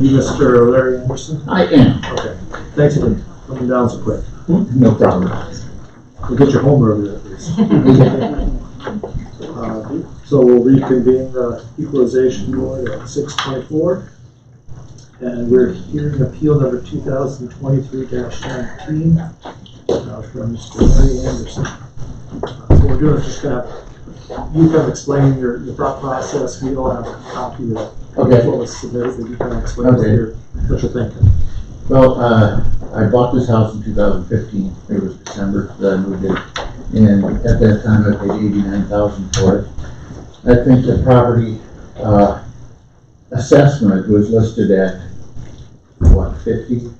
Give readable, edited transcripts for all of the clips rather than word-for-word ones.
You Mr. Larry Anderson? I am. Okay. Thanks for coming down so quick. No problem. We'll get your home early at least. So we'll reconvene the Equalization Board at 6:24. And we're hearing appeal number 2023-19 from Mr. Larry Anderson. So we're doing is just you kind of explain your thought process. We all have a copy of what was submitted, but you kind of explain what you're thinking. Well, I bought this house in 2015. It was December that I moved in. And at that time I paid $89,000 for it. I think the property assessment was listed at, what, 50?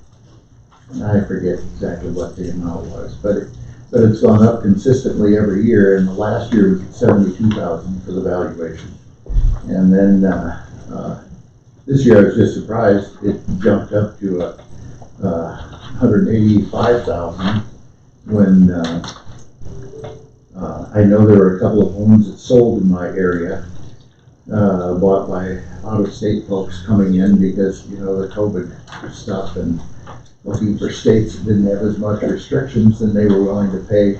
I forget exactly what the amount was, but it's gone up consistently every year, and the last year was $72,000 for the valuation. And then this year I was just surprised it jumped up to $185,000 when I know there were a couple of homes that sold in my area, bought by out-of-state folks coming in because, you know, the COVID stuff and looking for states that didn't have as much restrictions, and they were willing to pay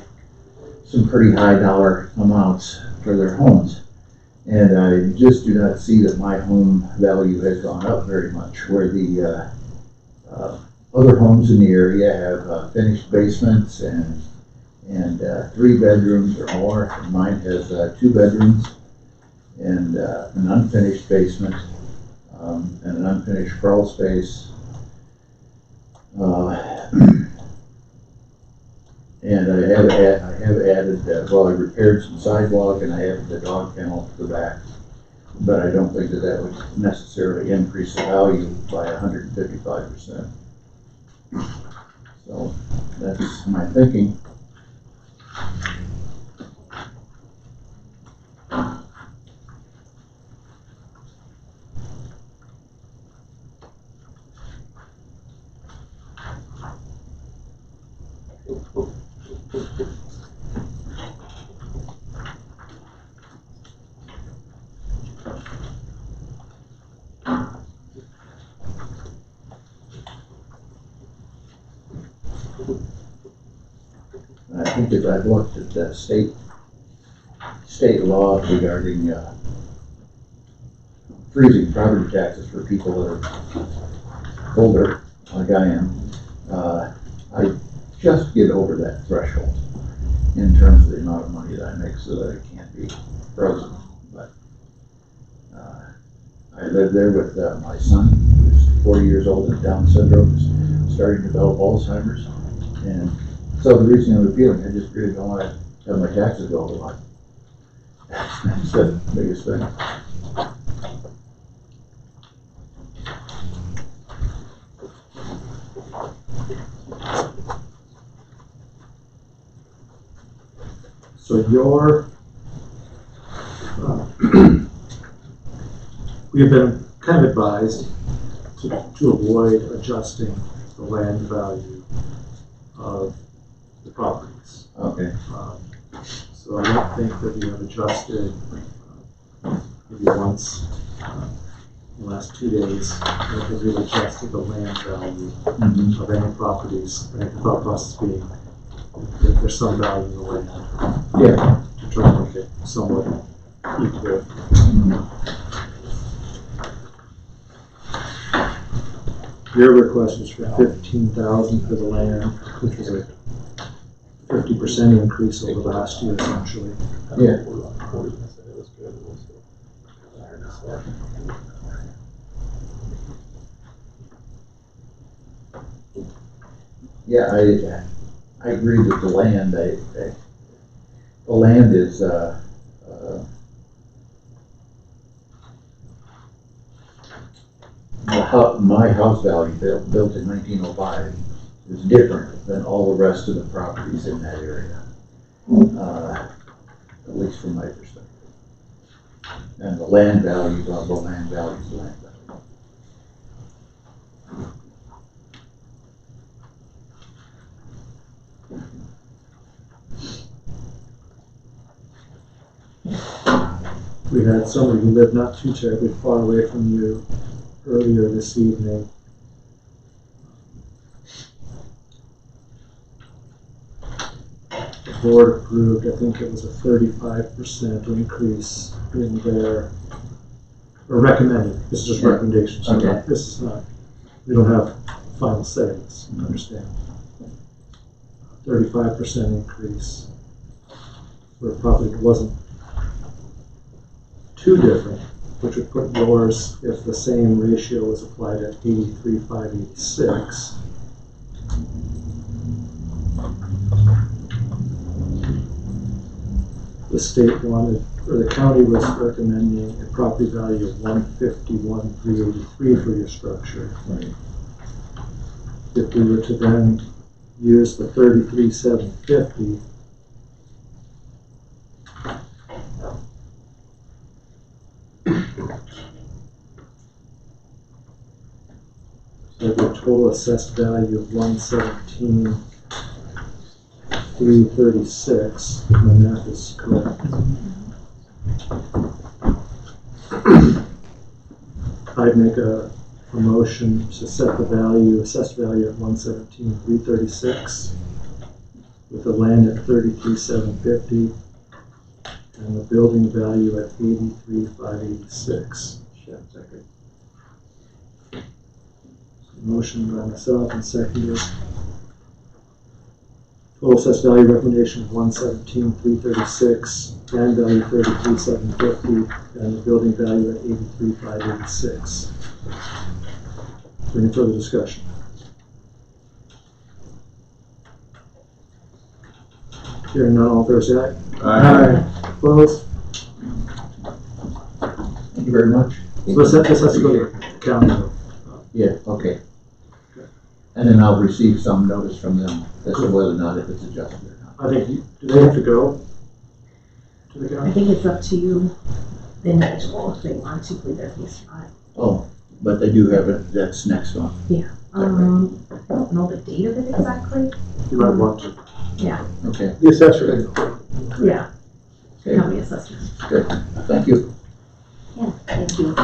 some pretty high dollar amounts for their homes. And I just do not see that my home value has gone up very much, where the other homes in the area have finished basements and 3 bedrooms or more. And mine has 2 bedrooms and an unfinished basement and an unfinished crawl space. And I have added, well, I repaired some sidewalk and I added the dog kennel to the back, but I don't think that would necessarily increase the value by 155%. So that's my thinking. I think that I've looked at the state law regarding freezing property taxes for people that are older, like I am. I just get over that threshold in terms of the amount of money that I make, so that it can't be frozen. But I live there with my son, who's 40 years old and Down syndrome, is starting to develop Alzheimer's, and so the reason I'm appealing, I just really don't want to have my taxes go up a lot. That's the biggest thing. So we have been kind of advised to avoid adjusting the land value of the properties. Okay. So I don't think that we have adjusted maybe once in the last 2 days. I don't think we've adjusted the land value of any properties. I think the thought process being that there's some value in the land. Yeah. To try to make it somewhat equal. Your request was for $15,000 for the land, which was a 50% increase over last year, essentially. Yeah. Yeah, I agree with the land. The land is my house value built in 1905 is different than all the rest of the properties in that area, at least from my perspective. And the land value, the land value is land value. We had somebody who lived not too terribly far away from you earlier this evening. The board approved, I think it was a 35% increase in their, or recommended, this is just recommendations, so Okay. this is not, we don't have final say in this, understand. 35% increase for a property that wasn't too different, which would put yours, if the same ratio was applied at 83,586. The state wanted, or the county was recommending a property value of 151,383 for your structure. Right. If we were to then use the 33,750, so the total assessed value of 117,336, if my math is correct. I'd make a motion to set the value, assessed value at 117,336, with the land at 33,750, and the building value at 83,586. Second. Motion by myself and seconded. Total assessed value recommendation of 117,336, land value 33,750, and the building value at 83,586. Any further discussion? Hearing none, all fair say aye. Aye. Opposed? Thank you very much. So this has to go to the county. Yeah, okay. And then I'll receive some notice from them as to whether or not if it's adjusted or not. I think, do they have to go to the I county? think it's up to you, the individual, if they want to plead their case or not. Oh, but they do have it, that's next month. Yeah. I don't know the date of it exactly. You might want to. Yeah. Okay, The assessor. Yeah. Okay. County assessment. good. Thank you. Yeah, thank you.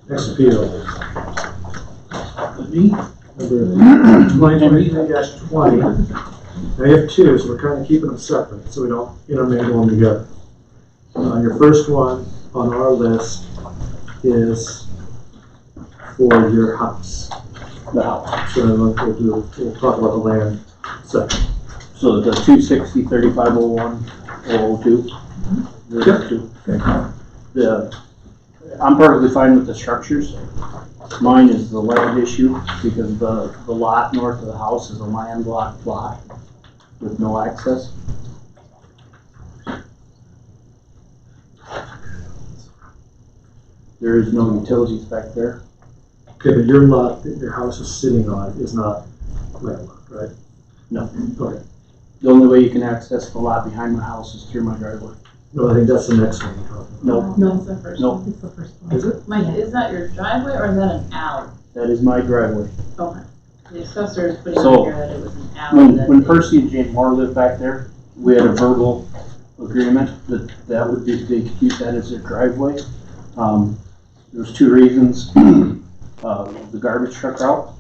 Next appeal. Me? Number 2023-20. Now you have two, so we're kind of keeping them separate so we don't intermingle them together. Your first one on our list is for your house. The house. So we'll talk about the land second. So the 260-3501-002. I'm perfectly fine with the structures. Mine is the land issue because the lot north of the house is a landlocked lot with no access. There is no utilities back there. Okay, but your lot that your house is sitting on is not landlocked, right? No. Okay. The only way you can access the lot behind my house is through my driveway. No, I think that's the next one you're talking about. No, No, It's the first no, one. it's the first one. Is it? Mike, is that your driveway or is that an alley? that is my driveway. Okay. The assessor is putting So, on here that it was an alley. When Percy and Jane Moore lived back there, we had a verbal agreement that would be, they could use that as their driveway. There was two reasons. The garbage truck route,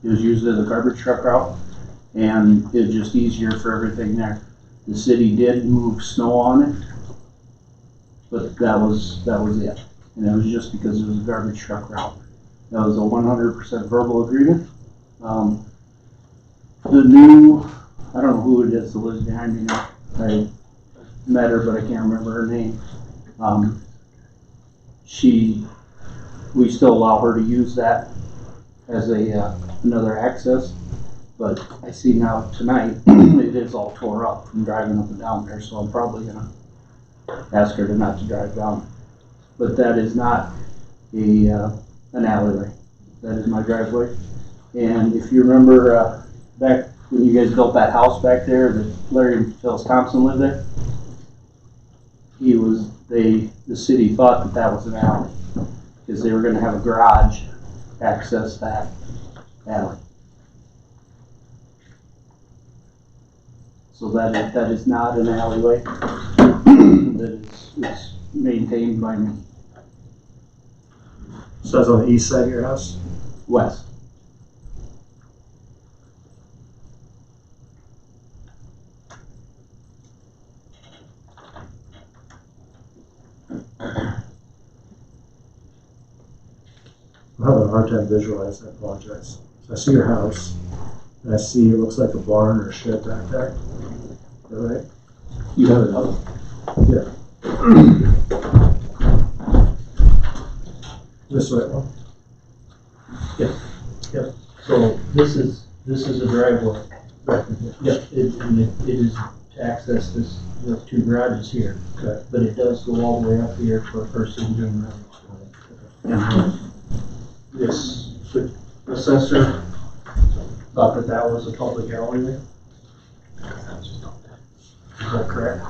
it was used as a garbage truck route, and it was just easier for everything there. The city did move snow on it, but that was it. And it was just because it was a garbage truck route. That was a 100% verbal agreement. The new, I don't know who it is that lives behind me now. I met her, but I can't remember her name. We still allow her to use that as another access, but I see now tonight, it is all tore up from driving up and down there, so I'm probably gonna ask her to not to drive down. But that is not an alleyway. That is my driveway. And if you remember, back when you guys built that house back there, that Larry and Phyllis Thompson lived there, the city thought that was an alley, because they were gonna have a garage access that alley. So that is not an alleyway. That is maintained by me. So that's on the east side of your house? West. I'm having a hard time visualizing, I apologize. So I see your house, and I see it looks like a barn or a shed back there. Is that right? You have it up? Yeah. This right one? So this is a driveway. Right. Yep, and it is to access this, the two garages here. Okay. But it does go all the way up here for a person doing that. This assessor thought that that was a public alleyway. Is that correct?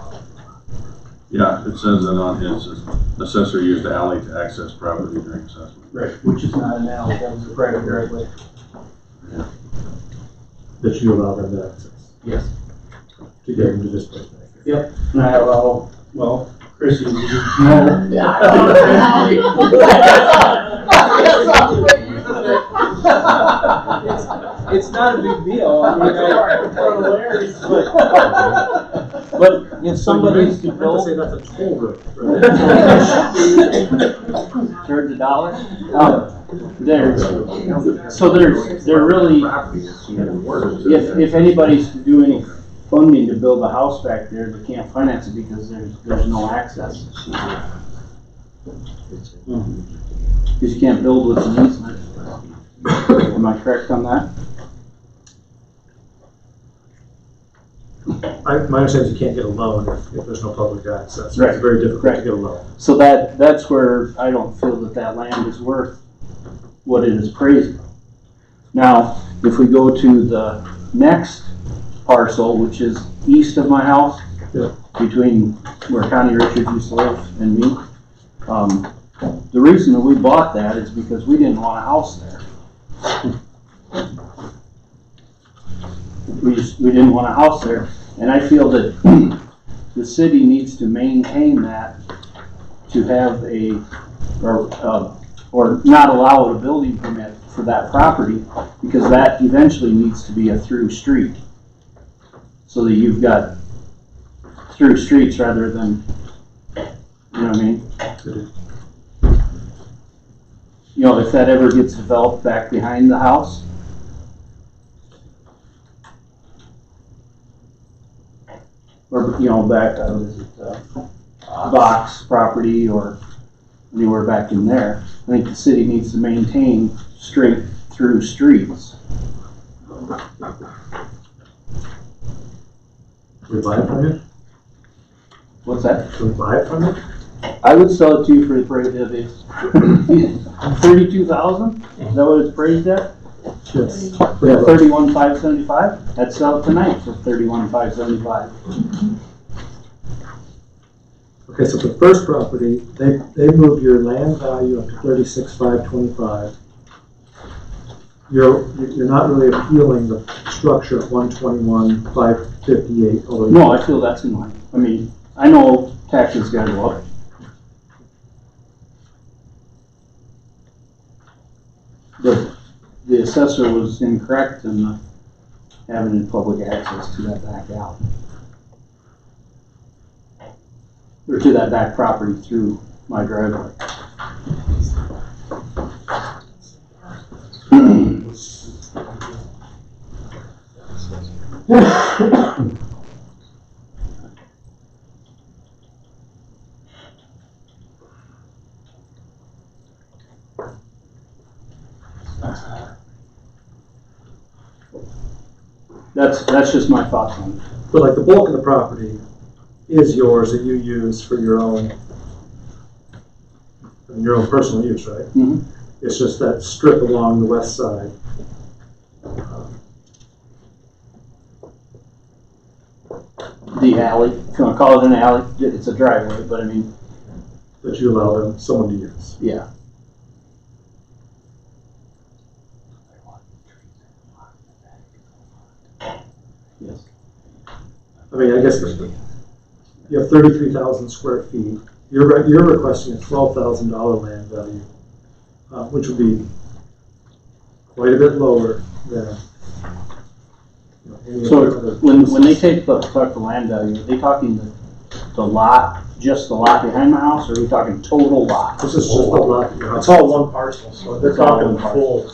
Yeah, it says that on his, assessor used the alley to access property during assessment. Right. Which is not an alley, that was a private driveway. That you allow them to access, Yes. to get into this place back here. Yep, and I allow, well, Chrissy, no. It's not a big deal, I mean, but if somebody's to I have to build. say that's a toll road, right? Charge $1? There really, if anybody's to do any funding to build a house back there, they can't finance it because there's no access. Because you can't build with an easement. Am I correct on that? My understanding is you can't get a loan if there's no public access. Right. It's very difficult Right. to get a loan. So that's where I don't feel that land is worth what it is appraised. Now, if we go to the next parcel, which is east of my house, Yeah. between where Connie Richards used to live and me, the reason that we bought that is because we didn't want a house there. We didn't want a house there, and I feel that the city needs to maintain that to have or not allow a building permit for that property, because that eventually needs to be a through street. So that you've got through streets rather than, you know what I mean? You know, if that ever gets developed back behind the house, or, you know, back, Box property or anywhere back in there, I think the city needs to maintain straight through streets. Can we buy it from you? What's that? Can we buy it from you? I would sell it to you for the price of it. 32,000? Is that what it's praised at? Yes. We have 31,575. I'd sell it tonight for 31,575. Okay, so the first property, they moved your land value up to 36,525. You're not really appealing the structure of 121,558, although. No, I feel that's in line. I mean, I know taxes gotta go up. But the assessor was incorrect in having public access to that back alley. Or to that back property through my driveway. That's just my thoughts on it. But like the bulk of the property is yours that you use for your own personal use, right? Mhm. It's just that strip along the west side. The alley, if you wanna call it an alley, it's a driveway, but I mean, That you allow someone to use. yeah. Yes. mean, I guess you have 33,000 square feet. You're requesting a $12,000 land value, which would be quite a bit lower than. Any So other when they talk the land value, are they talking the lot, just the lot behind my house, or are we talking total lot? This is just a lot. It's all one parcel, so they're It's all talking one full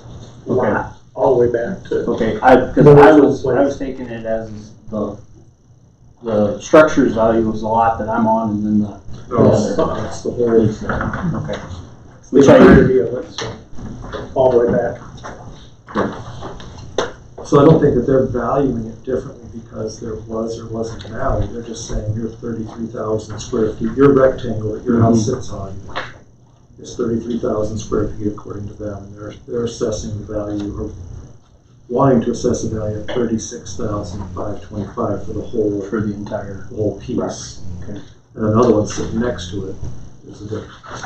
Okay. lot, all the way back to. Okay, because I was taking it as the structure's value was the lot that I'm on, and then the That's the whole. okay. The entirety of it, so all the way back. So I don't think that they're valuing it differently because there was or wasn't an alley. They're just saying you're 33,000 square feet. Your rectangle that your house sits on is 33,000 square feet according to them. And they're assessing the value, or wanting to assess a value of 36,525 for the whole entire. piece. Right. Okay. And another one sitting next to it is a difference.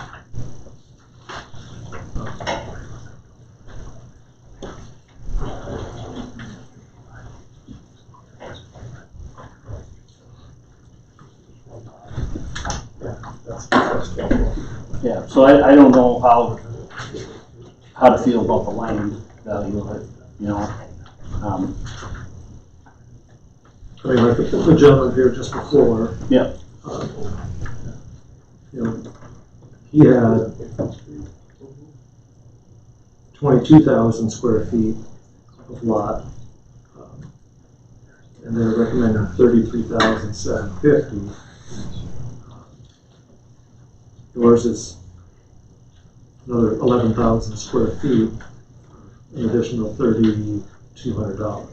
Yeah, so I don't know how to feel about the land value of it, you know. I mean, like the gentleman here just before. Yeah. You know, he had 22,000 square feet of lot, and they're recommending 33,750. Yours is another 11,000 square feet, an additional $3,200.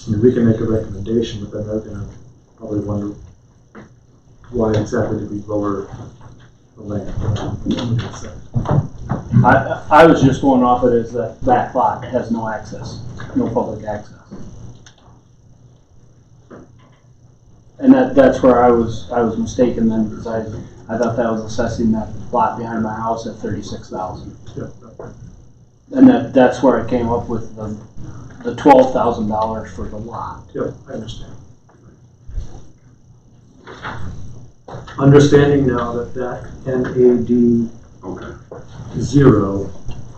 I mean, we can make a recommendation, but then they're gonna probably wonder why exactly did we lower the land. I was just going off it as that back lot has no access, no public access. And that's where I was mistaken then, because I thought that was assessing that lot behind my house at 36,000. Yep. And that's where I came up with the $12,000 for the lot. Yep, I understand. Understanding now that NAD Okay. 0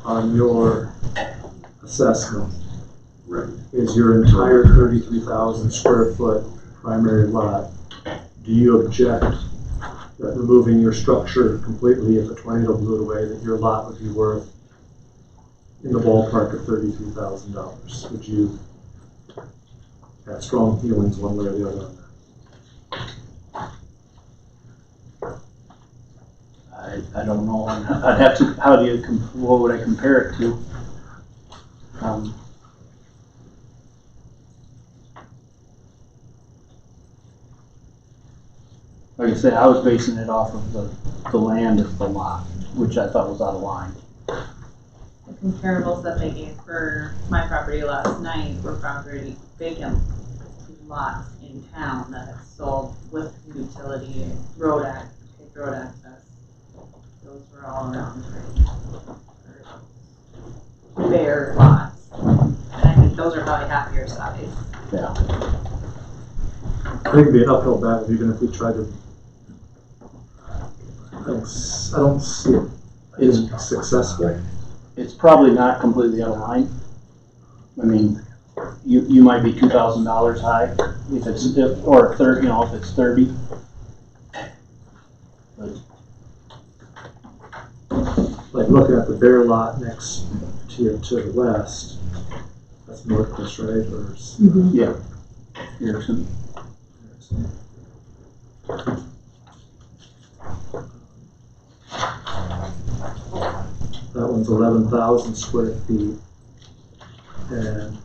on your assessment Right. is your entire 33,000 square foot primary lot. Do you object that removing your structure completely, if a tornado blew it away, that your lot would be worth in the ballpark of $33,000? Would you have strong feelings one way or the other on that? I don't know. I'd have to, what would I compare it to? Like I said, I was basing it off of the land as the lot, which I thought was out of line. The comparables that they gave for my property last night were property vacant lots in town that have sold with utility and road access. Those were all around bare lots. And I think those are probably half your size. Yeah. I think it'd be an uphill battle even if we tried to. I don't see it as successful. It's probably not completely out of line. I mean, you might be $2,000 high if it's, or 30, if it's 30. But Like looking at the bare lot next to you to the west, that's Northwest, right? Or yeah, Erickson. That one's 11,000 square feet, and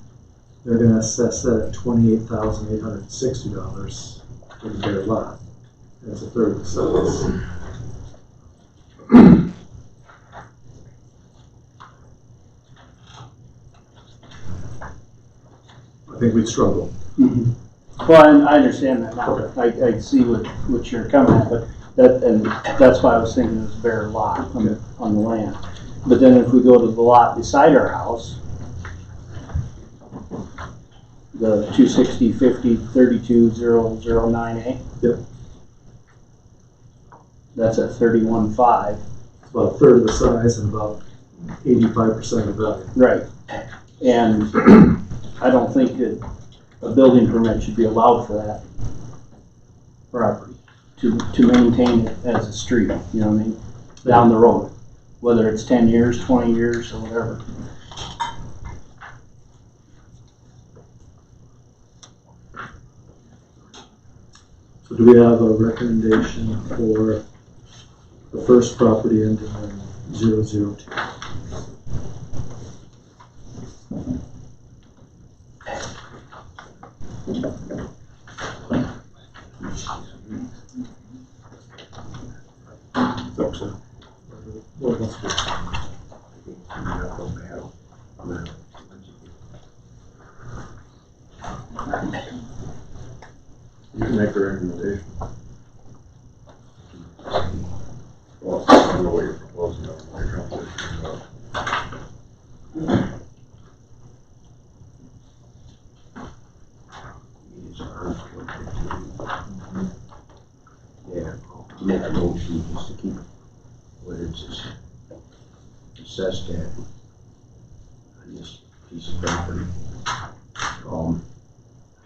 they're going to assess that at $28,860 for the bare lot. That's a third of the size. I think we'd struggle. Mm-hmm. Well, I understand that now. I see what you're coming at, but and that's why I was thinking it was a bare lot on the land. But then if we go to the lot beside our house, the 260/50/32/009A. Yep. That's at 31.5. It's about a third of the size and about 85% of the value. Right. And I don't think that a building permit should be allowed for that property to maintain it as a street, you know what I mean? Down the road, whether it's 10 years, 20 years, or whatever. So do we have a recommendation for the first property ending in 002? What wants to do? You can make the recommendation. Well, I don't know what you're proposing, what your competition is about. Yeah, make a motion just to keep what it's assessed at on this piece of property.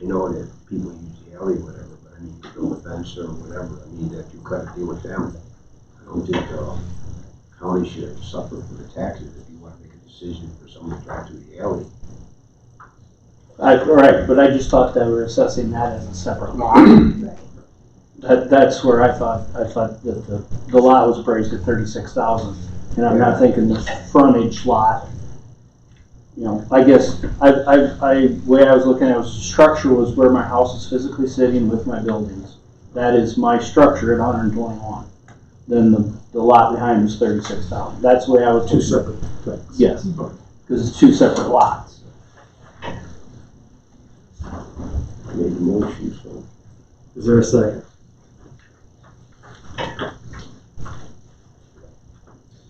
I know that people use the alley or whatever, but I mean, to build a fence or whatever, I mean, that you've got to deal with them. I don't think the county should have to suffer for the taxes if you want to make a decision for someone to drive through the alley. Right, but I just thought that we're assessing that as a separate lot. That's where I thought that the lot was appraised at 36,000, and I'm not thinking the frontage lot. You know, I guess way I was looking at it was the structure was where my house is physically sitting with my buildings. That is my structure at 121. Then the lot behind is 36,000. That's the way I was. Two separate things. Yes, because it's two separate lots. I made the motion, so. Is there a second?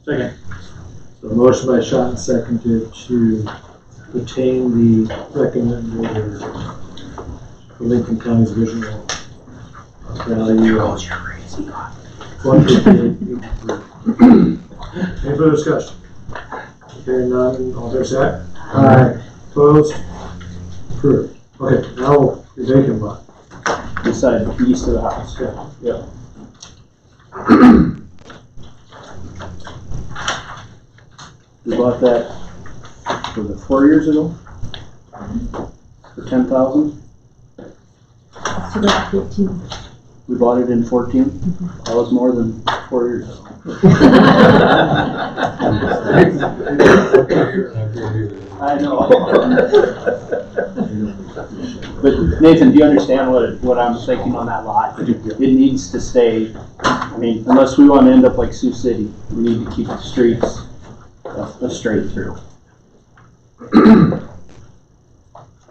Second. So a motion by Shot, seconded to retain the recommended for Lincoln County's original value of 158.83. Any further discussion? Hearing none, all fair side? Aye. Opposed? Approved. Okay, now the vacant lot. Beside east of the house. Yep. We bought that, was it 4 years ago? For 10,000? It's about 15. We bought it in 14? That was more than 4 years ago. I know. But Nathan, do you understand what I'm thinking on that lot? It needs to stay, I mean, unless we want to end up like Sioux City, we need to keep the streets a straight through. I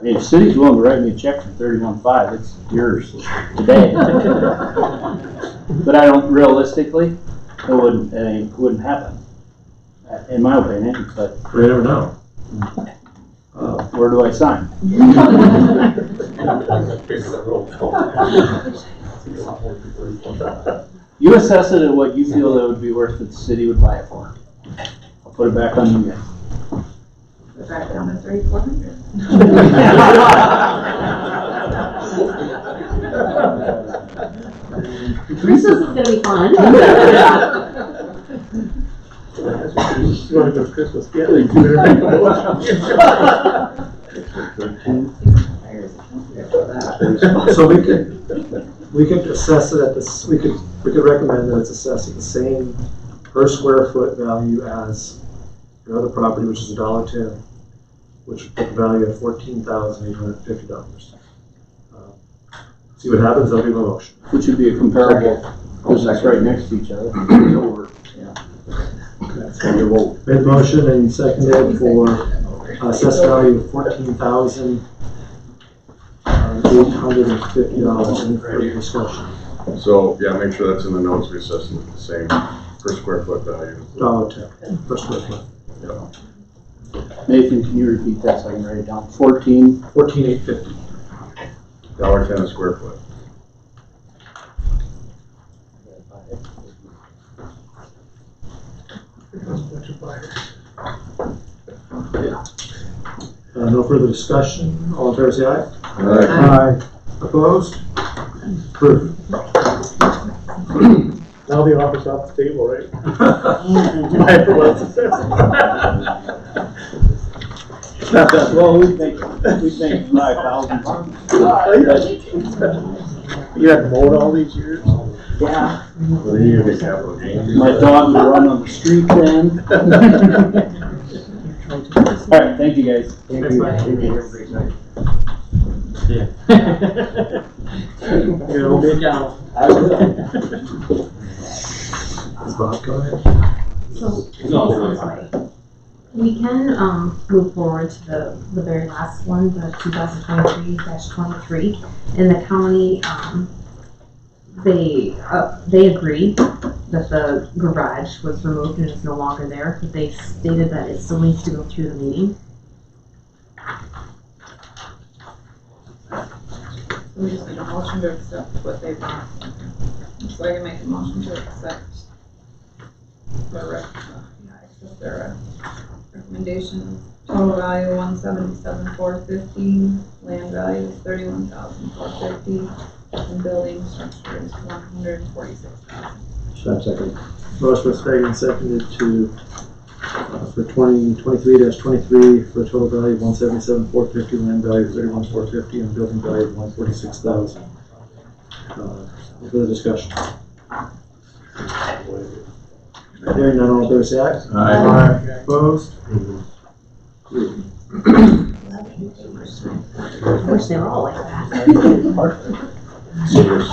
mean, if the city's willing to write me a check for 31.5, it's yours today. But I don't, realistically, it wouldn't happen, in my opinion, but. We never know. Where do I sign? You assess it at what you feel it would be worth that the city would buy it for. I'll put it back on you guys. Back down to 3,400. Christmas is gonna be fun. You want to go to Christmas? Yeah. So we could assess it at this, we could recommend that it's assessed at the same per square foot value as your other property, which is $1.10, which would put the value at $14,850. See what happens, that'll be my motion. Which would be a comparable, because it's right next to each other. Over. Made motion and seconded for assessed value of $14,850. Any further discussion? So, yeah, make sure that's in the notes, we assess them at the same per square foot value. $1.10 per square foot. Nathan, can you repeat that so I can write it down? 14. $14,850. $1.10 a square foot. No further discussion. All in favor, say aye. Aye. Opposed? Approved. Now the offer's off the table, right? It's not that low, we think 5,000. You had mowed all these years? Yeah. Well, you get capital gain. My dog will run on the street then. All right, thank you guys. Thanks, Mike. You're gonna be down. Bob, go ahead. So, we can, move forward to the very last one, the 2023-23, and the county, they agreed that the garage was removed and is no longer there, but they stated that it still needs to go through the meeting. We just need a motion to accept what they want. So I can make a motion to accept their recommendation. Total value $177,450, land value is $31,450, and building structure is $146,000. Second. Motion was made and seconded to, for 2023-23, for a total value of $177,450, land value of $31,450, and building value of $146,000. Further discussion. Hearing none, all in favor, say aye. Aye. Opposed? I wish they were all like that. So there's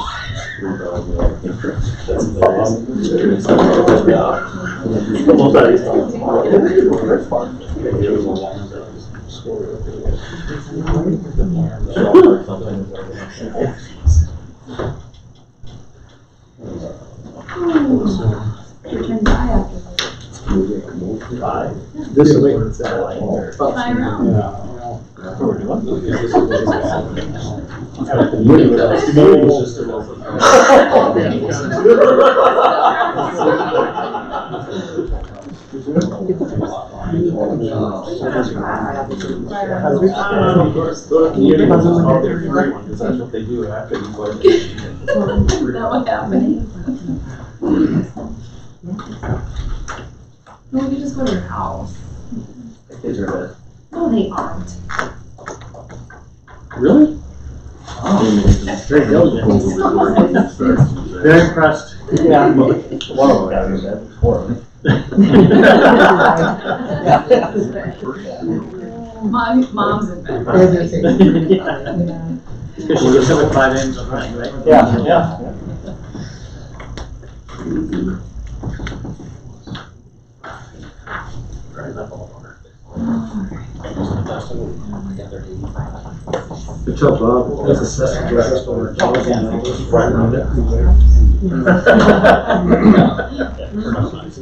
This is what it's at. Fly around. That's what they do after Equalization. That would happen. No, we could just go to your house. No, they aren't. Really? Very diligent. Very impressed. Yeah. One of them got in bed before. Mom's in bed. Because she gets up at 5 a.m. sometimes, right? Yeah. Good job, Bob. That's assessment.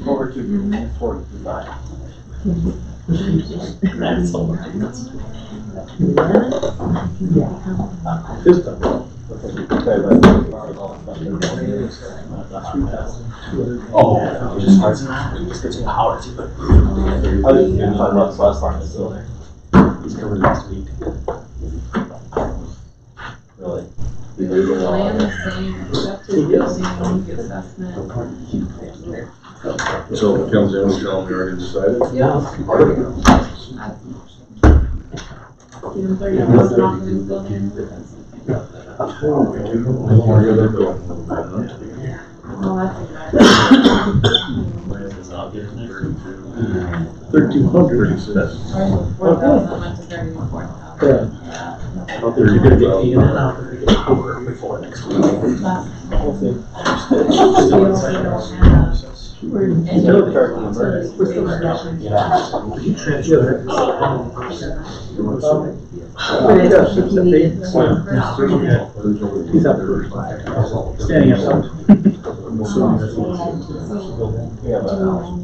Over to 45. This time. Oh, just gets power to it. I was talking about this last time, it's still there. He's coming next week. Really? Land the same, except his building, assessment. So if it comes in, we tell them we already decided. Yeah. Give him 30,000 off of his building. Well, that's exactly. 1,300. 4,000, I went to 34,000. You're gonna get paid before next week. We don't have We're in. And they're charging them birds. We're still in discussion. Yeah. He's up for standing up. I'm assuming that's what Yeah, but, oh,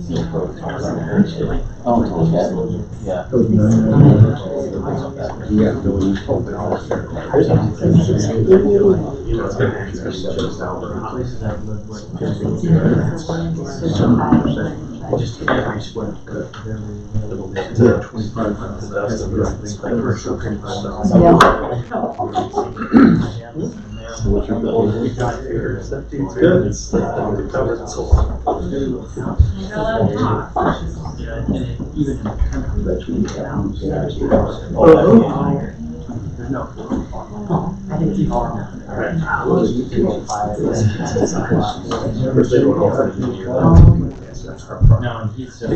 yeah. just every square foot of every 25. What's your bill? Good. Even in the country, that's when you have. I think you are. No, he's. So,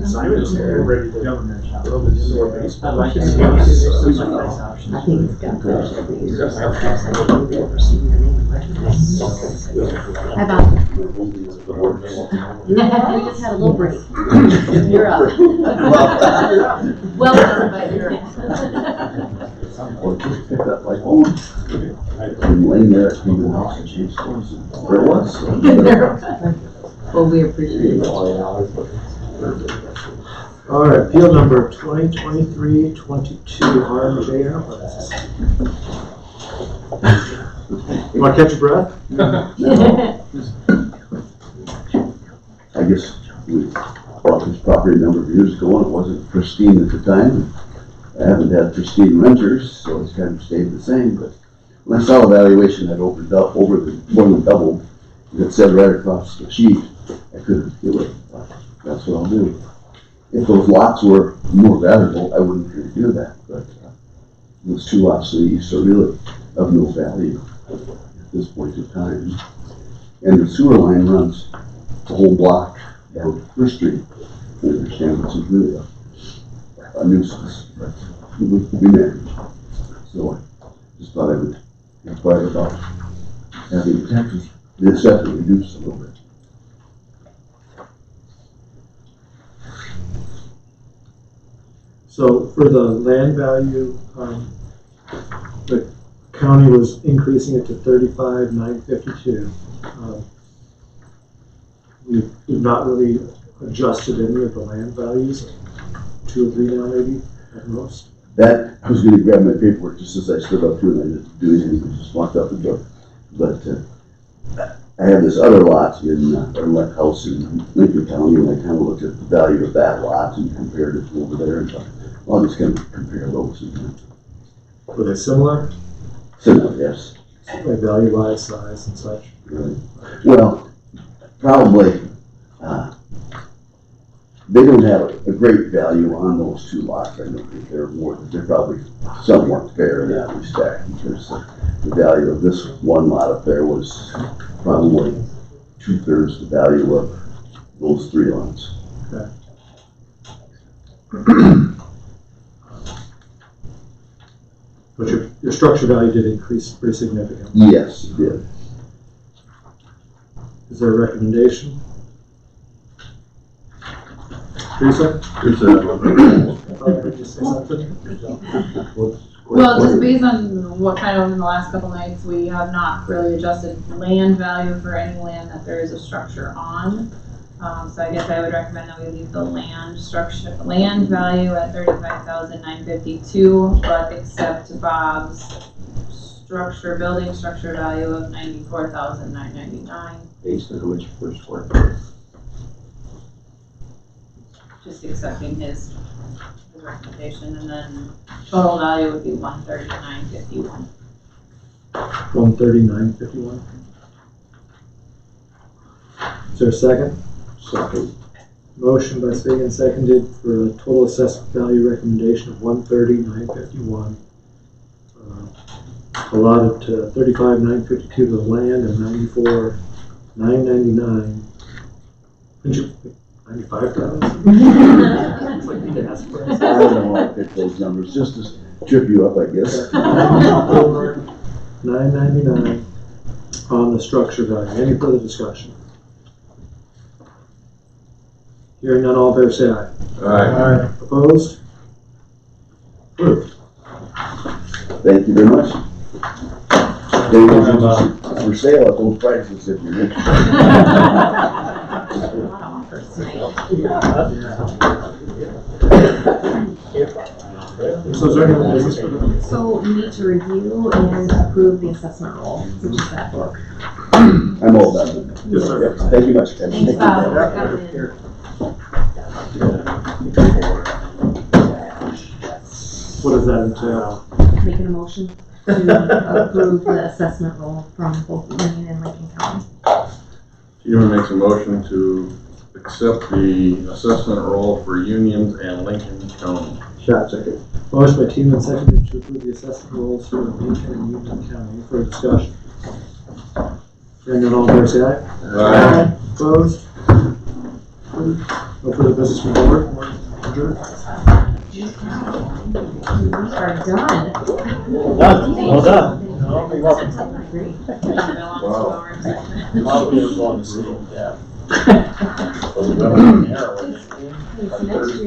Simon's ready to go. I think it's got those every year. How about? We just had a little break. You're up. Well done, but you're up. I'm laying there at the house and she's, where it was. Well, we appreciate it. All right, appeal number 2023-22, RMJ Apples. You want to catch your breath? I guess we bought this property a number of years ago and it wasn't pristine at the time. I haven't had pristine renters, so it's kind of stayed the same, but when I saw the valuation that opened up more than doubled, it said right across the sheet, I couldn't do it. That's what I'll do. If those lots were more valuable, I wouldn't really do that, but those two lots to the east are really of no value at this point in time. And the sewer line runs the whole block down First Street. I understand this is really a nuisance, but it would be managed. So I just thought I would inquire about having the assessment reduced a little bit. So for the land value, the county was increasing it to 35,952. We've not really adjusted any of the land values, 2 or 3 now maybe at most. That, I was gonna grab my paperwork just as I stood up here and I didn't do anything, I just walked out the door. But I have this other lot in, our house in Lincoln County, and I kind of looked at the value of that lot and compared it to over there and thought, well, I'm just gonna compare those. Were they similar, Similar, yes. like value-wise, size and such? Right. Well, probably, they don't have a great value on those two lots. I don't think they're probably somewhat fair in that respect, because the value of this one lot up there was probably 2/3 the value of those 3 lots. Okay. But your structure value did increase pretty significantly. Yes, it did. Is there a recommendation? Teresa? It's Did you say something? well, just based on what kind of in the last couple nights, we have not really adjusted land value for any land that there is a structure on. So I guess I would recommend that we leave the land value at 35,952, but accept Bob's building structure value of 94,999. Based on which first work. Just accepting his recommendation, and then total value would be 139,51. 139.51. Is there a second? Second. Motion by Spigot, seconded for a total assessed value recommendation of 130,951. Allotted to 35,952 to the land and 94,999. 95,000? It's like the gas price. I don't know why I picked those numbers, just to trip you up, I guess. 999 on the structure value. Any further discussion? Hearing none, all in favor say aye. Aye. Opposed? Approved. Thank you very much. It's for sale at those prices if you're interested. A lot of offers tonight. So is there any other business for the? So we need to review and approve the assessment roll, which is that book. I'm all done. Yes, sir. Yep, thank you much. Thanks, Bob, for coming in. What does that entail? Making a motion to approve the assessment roll from both Union and Lincoln County. Human makes a motion to accept the assessment roll for Union and Lincoln County. Shot second. Motion by Teeman, seconded to approve the assessment rolls for Lincoln and Union County. Any further discussion? Hearing none, all in favor say aye. Aye. Opposed? No further business from the board? Adjourned. We are done. Well done. Great. Been a long 2 hours. A lot of people going to see, yeah. So we got an arrow. Hey, so next year-